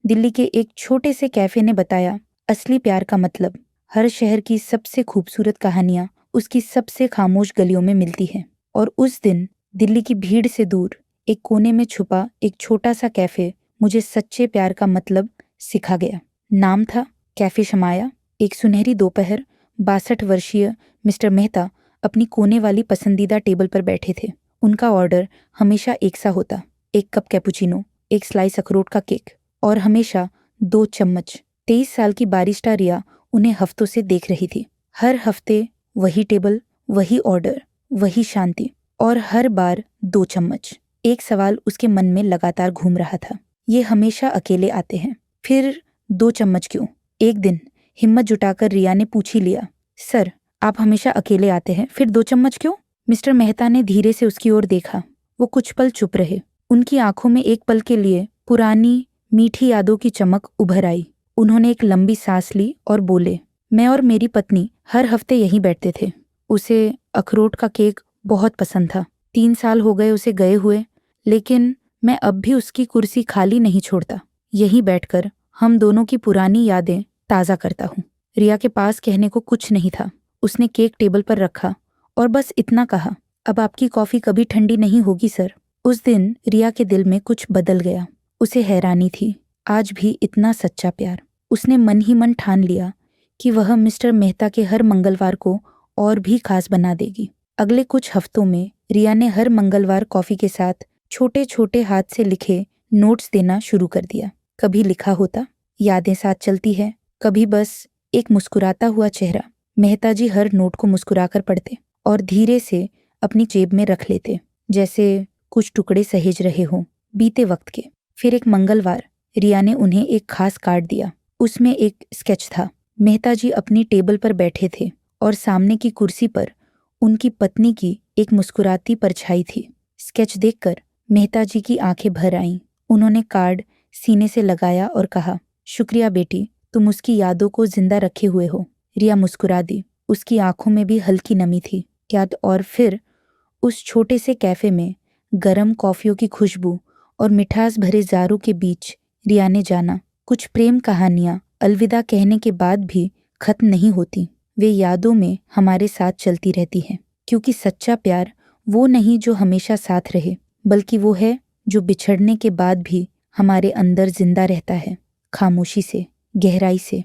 दिल्ली के एक छोटे से कैफे ने बताया असली प्यार का मतलब। हर शहर की सबसे खूबसूरत कहानियां उसकी सबसे खामोश गलियों में मिलती है। और उस दिन दिल्ली की भीड़ से दूर एक कोने में छुपा एक छोटा सा कैफे मुझे सच्चे प्यार का मतलब सिखा गया। नाम था कैफे शमाया। एक सुनहरी दोपहर 62 वर्षीय मिस्टर मेहता अपनी कोने वाली पसंदीदा टेबल पर बैठे थे। उनका ऑर्डर हमेशा एक सा होता, 1 कप कैपुचिनो, 1 स्लाइस अखरोट का केक और हमेशा 2 चम्मच। 23 साल की बारिस्टा रिया उन्हें हफ्तों से देख रही थी। हर हफ्ते वही टेबल, वही ऑर्डर, वही शांति और हर बार 2 चम्मच। एक सवाल उसके मन में लगातार घूम रहा था, ये हमेशा अकेले आते हैं, फिर 2 चम्मच क्यों? एक दिन हिम्मत जुटाकर रिया ने पूछ ही लिया, सर आप हमेशा अकेले आते हैं, फिर 2 चम्मच क्यों? मिस्टर मेहता ने धीरे से उसकी ओर देखा। वो कुछ पल चुप रहे। उनकी आंखों में एक पल के लिए पुरानी मीठी यादों की चमक उभर आई। उन्होंने एक लंबी सांस ली और बोले, मैं और मेरी पत्नी हर हफ्ते यहीं बैठते थे। उसे अखरोट का केक बहुत पसंद था। 3 साल हो गए उसे गए हुए, लेकिन मैं अब भी उसकी कुर्सी खाली नहीं छोड़ता। यहीं बैठकर हम दोनों की पुरानी यादें ताज़ा करता हूँ। रिया के पास कहने को कुछ नहीं था। उसने केक टेबल पर रखा और बस इतना कहा, अब आपकी कॉफ़ी कभी ठंडी नहीं होगी सर। उस दिन रिया के दिल में कुछ बदल गया। उसे हैरानी थी, आज भी इतना सच्चा प्यार। उसने मन ही मन ठान लिया कि वह मिस्टर मेहता के हर मंगलवार को और भी खास बना देगी। अगले कुछ हफ्तों में रिया ने हर मंगलवार कॉफ़ी के साथ छोटे छोटे हाथ से लिखे नोट्स देना शुरू कर दिया। कभी लिखा होता, यादें साथ चलती है, कभी बस एक मुस्कुराता हुआ चेहरा। मेहता जी हर नोट को मुस्कुराकर पढ़ते और धीरे से अपनी जेब में रख लेते, जैसे कुछ टुकड़े सहेज रहे हों बीते वक्त के। फिर एक मंगलवार रिया ने उन्हें एक खास कार्ड दिया। उसमें एक स्केच था। मेहता जी अपनी टेबल पर बैठे थे और सामने की कुर्सी पर उनकी पत्नी की एक मुस्कुराती परछाई थी। स्केच देखकर मेहता जी की आंखें भर आईं। उन्होंने कार्ड सीने से लगाया और कहा, शुक्रिया बेटी, तुम उसकी यादों को जिंदा रखे हुए हो। रिया मुस्कुरा दी। उसकी आंखों में भी हल्की नमी थी। याद और फिर उस छोटे से कैफे में गरम कॉफियों की खुशबू और मिठास भरे जारों के बीच रिया ने जाना, कुछ प्रेम कहानियां अलविदा कहने के बाद भी खत्म नहीं होती। वे यादों में हमारे साथ चलती रहती हैं, क्योंकि सच्चा प्यार वो नहीं जो हमेशा साथ रहे, बल्कि वो है जो बिछड़ने के बाद भी हमारे अंदर जिंदा रहता है, खामोशी से, गहराई से